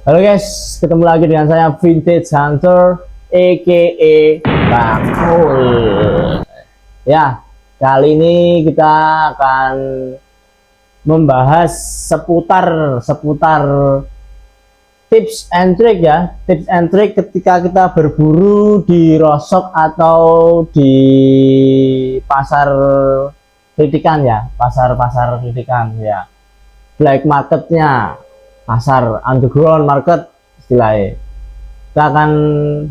Halo guys, ketemu lagi dengan saya Vintage Hunter aka Bakul. Ya, kali ini kita akan membahas seputar tips and trick ya. Tips and trick ketika kita berburu di rosok atau di pasar kritikan ya, pasar kritikan ya. Black marketnya, pasar underground market istilahnya. Kita akan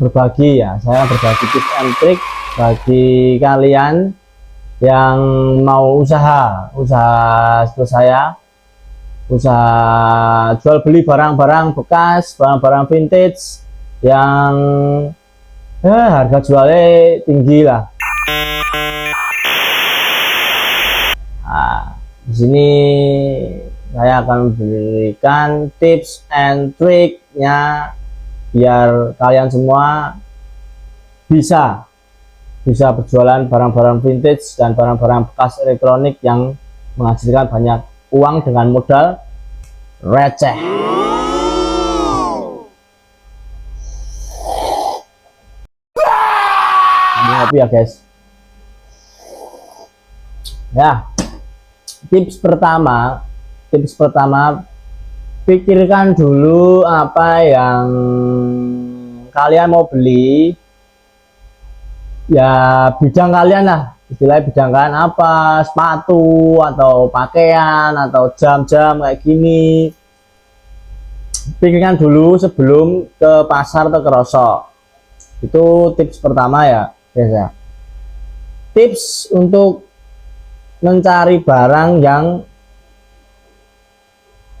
berbagi ya, saya berbagi tips and trick bagi kalian yang mau usaha seperti saya, usaha jual beli barang-barang bekas, barang-barang vintage yang harga jualnya tinggi lah. Nah, di sini saya akan berikan tips and triknya biar kalian semua bisa berjualan barang-barang vintage dan barang-barang bekas elektronik yang menghasilkan banyak uang dengan modal receh. Happy ya guys. Ya, tips pertama, pikirkan dulu apa yang kalian mau beli ya, bidang kalian lah, istilahnya bidang kalian apa, sepatu atau pakaian atau jam-jam kayak gini. Pikirkan dulu sebelum ke pasar atau ke rosok. Itu tips pertama ya guys ya. Tips untuk mencari barang yang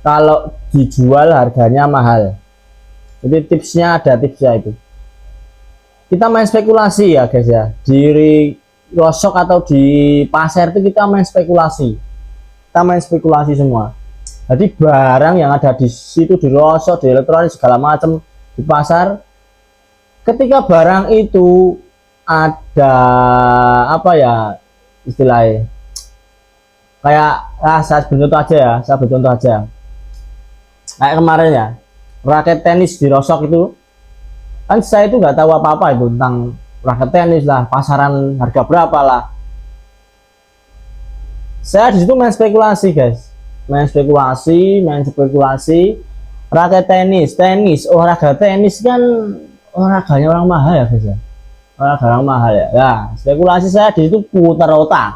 kalau dijual harganya mahal. Jadi tipsnya ada tipsnya itu. Kita main spekulasi ya guys ya. Di rosok atau di pasar itu kita main spekulasi. Kita main spekulasi semua. Jadi barang yang ada di situ, di rosok, di elektronik segala macam, di pasar, ketika barang itu ada apa ya istilahnya, kayak saya bercontoh aja. Kayak kemarin ya, raket tenis di rosok itu kan saya itu nggak tahu apa-apa itu tentang raket tenis lah, pasaran harga berapa lah. Saya di situ main spekulasi guys, main spekulasi raket tenis, olahraga tenis kan olahraganya orang mahal ya guys ya, olahraga orang mahal ya. Nah, spekulasi saya di situ putar otak.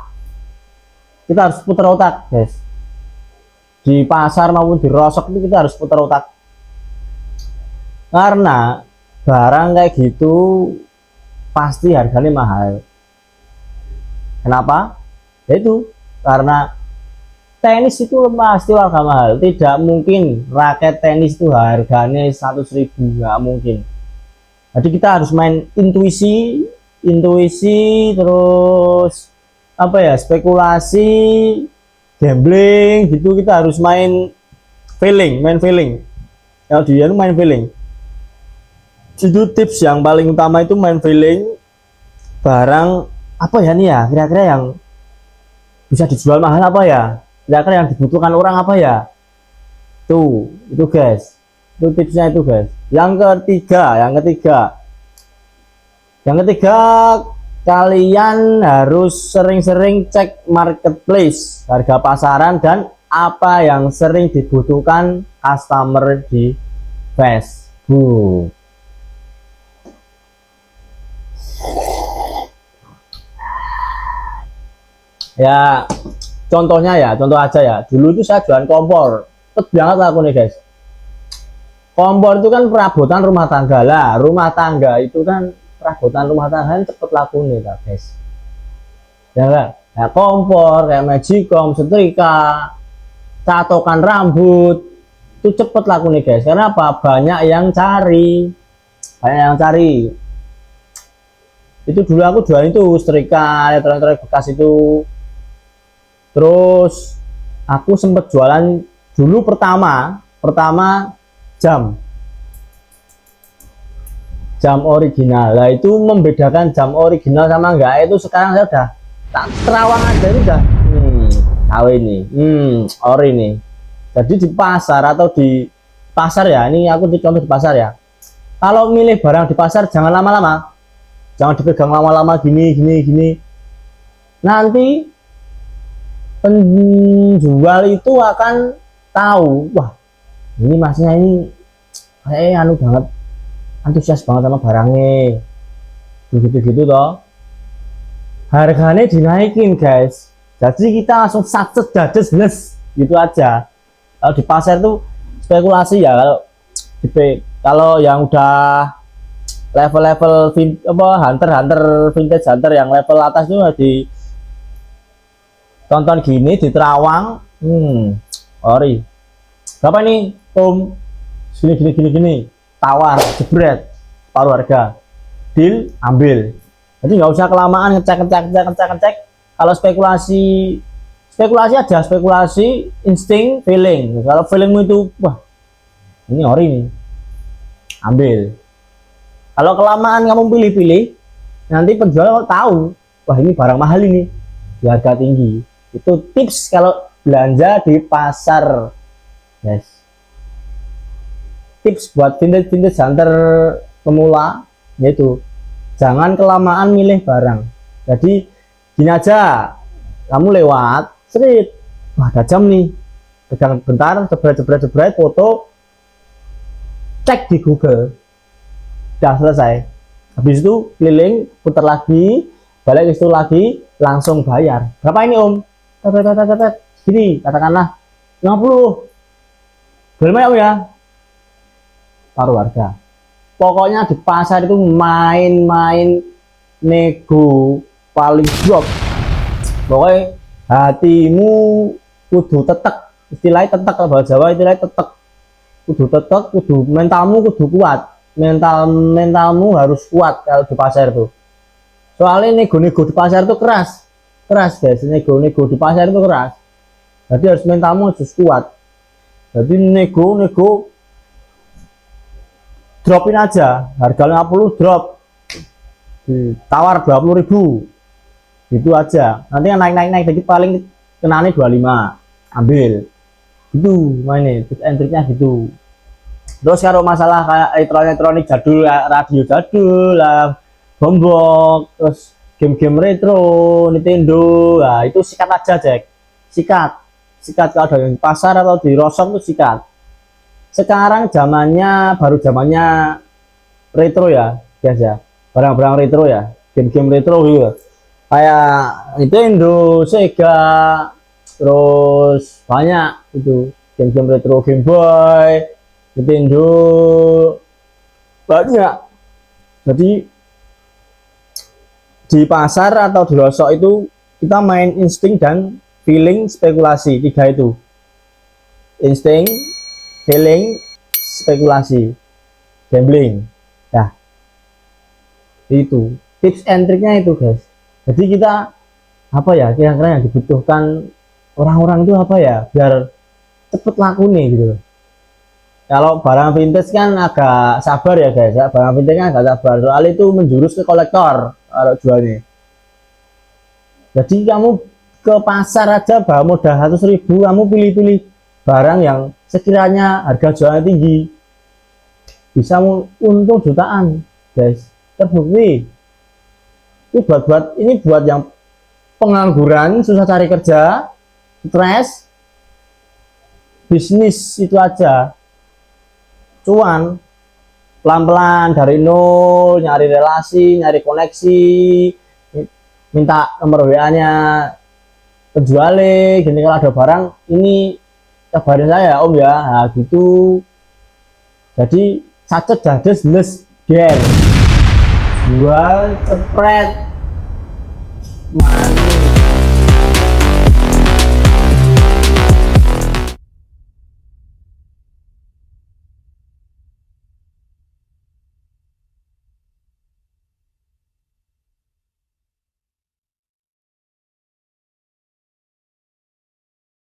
Kita harus putar otak guys, di pasar maupun di rosok itu kita harus putar otak, karena barang kayak gitu pasti harganya mahal. Kenapa? Yaitu karena tenis itu pasti harga mahal. Tidak mungkin raket tenis itu harganya 100.000, nggak mungkin. Jadi kita harus main intuisi terus apa ya, spekulasi, gambling gitu. Kita harus main feeling. Kalau dia itu main feeling. Itu tips yang paling utama, itu main feeling. Barang apa ya nih ya, kira-kira yang bisa dijual mahal apa ya, kira-kira yang dibutuhkan orang apa ya. Itu guys, itu tipsnya itu guys. Yang ketiga, kalian harus sering-sering cek marketplace, harga pasaran dan apa yang sering dibutuhkan customer di Facebook. Ya, contoh aja ya. Dulu itu saya jualan kompor, cepet banget laku nih guys. Kompor itu kan perabotan rumah tangga lah, perabotan rumah tangga kan cepet laku nih guys. Ya kan? Ya, kompor kayak magicom, setrika, catokan rambut itu cepet laku nih guys. Karena apa? Banyak yang cari. Itu dulu aku jual itu setrika, elektronik bekas itu. Terus aku sempet jualan dulu pertama jam original. Nah, itu membedakan jam original sama enggak itu sekarang saya udah tak terawang aja, ini udah KW ini, ori nih. Jadi di pasar atau di pasar ya, ini aku contoh di pasar ya. Kalau milih barang di pasar jangan lama-lama, jangan dipegang lama-lama gini. Nanti penjual itu akan tahu, wah ini masnya ini kayak anu banget, antusias banget sama barangnya, gitu toh. Harganya dinaikin guys, jadi kita langsung satset dades les gitu aja. Kalau di pasar tuh spekulasi ya, kalau yang udah level-level hunter vintage hunter yang level atas tuh di tonton gini di Terawang, ori berapa nih om, gini tawar jebret paruh harga, deal ambil. Jadi nggak usah kelamaan ngecek. Kalau spekulasi aja, spekulasi insting feeling. Kalau feelingmu itu wah ini ori nih, ambil. Kalau kelamaan kamu pilih-pilih, nanti penjual tahu, wah ini barang mahal ini, di harga tinggi. Itu tips kalau belanja di pasar, guys. Tips buat vintage hunter pemula, yaitu jangan kelamaan milih barang. Jadi gini aja, kamu lewat, serit, wah ada jam nih, pegang bentar, jebret, foto, cek di Google, udah selesai. Habis itu keliling, putar lagi, balik ke situ lagi, langsung bayar. Berapa ini om? Gini, katakanlah 50. Berapa ya? Paruh harga. Pokoknya di pasar itu main-main nego paling drop. Pokoknya hatimu kudu tetek, istilahnya tetek, kalau bahasa Jawa istilahnya tetek. Kudu tetek, kudu mentalmu kudu kuat. Mentalmu harus kuat kalau di pasar itu. Soalnya nego-nego di pasar itu keras guys, nego di pasar itu keras. Jadi harus mentalmu harus kuat. Jadi nego dropin aja, harga 50 drop, tawar 20.000, gitu aja. Nanti yang naik dikit paling kenanya 25, ambil. Itu mainnya, tips and triknya gitu. Terus kalau masalah kayak elektronik jadul, radio jadul lah, bombok, terus game-game retro, Nintendo, nah itu sikat aja Jack, sikat kalau ada di pasar atau di rosok itu sikat. Sekarang baru zamannya retro ya guys ya, barang-barang retro ya, game-game retro gitu, kayak Nintendo, Sega, terus banyak itu game-game retro, Game Boy, Nintendo, banyak. Jadi di pasar atau di rosok itu kita main insting dan feeling, spekulasi, tiga itu, insting, feeling, spekulasi, gambling. Nah itu tips and triknya itu guys. Jadi kita apa ya, kira-kira yang dibutuhkan orang-orang itu apa ya, biar cepet laku nih gitu. Kalau barang vintage kan agak sabar ya guys ya, barang vintage kan agak sabar, soal itu menjurus ke kolektor kalau jualnya. Jadi kamu ke pasar aja bawa modal 100.000, kamu pilih-pilih barang yang sekiranya harga jualnya tinggi, bisa untung jutaan guys, terbukti. Ini buat yang pengangguran, susah cari kerja, stres, bisnis itu aja, cuan pelan-pelan dari nol, nyari relasi, nyari koneksi, minta nomor WA-nya penjualnya, gini, kalau ada barang ini kabarin saya om ya, nah gitu. Jadi sacet dades les gel, jual cepret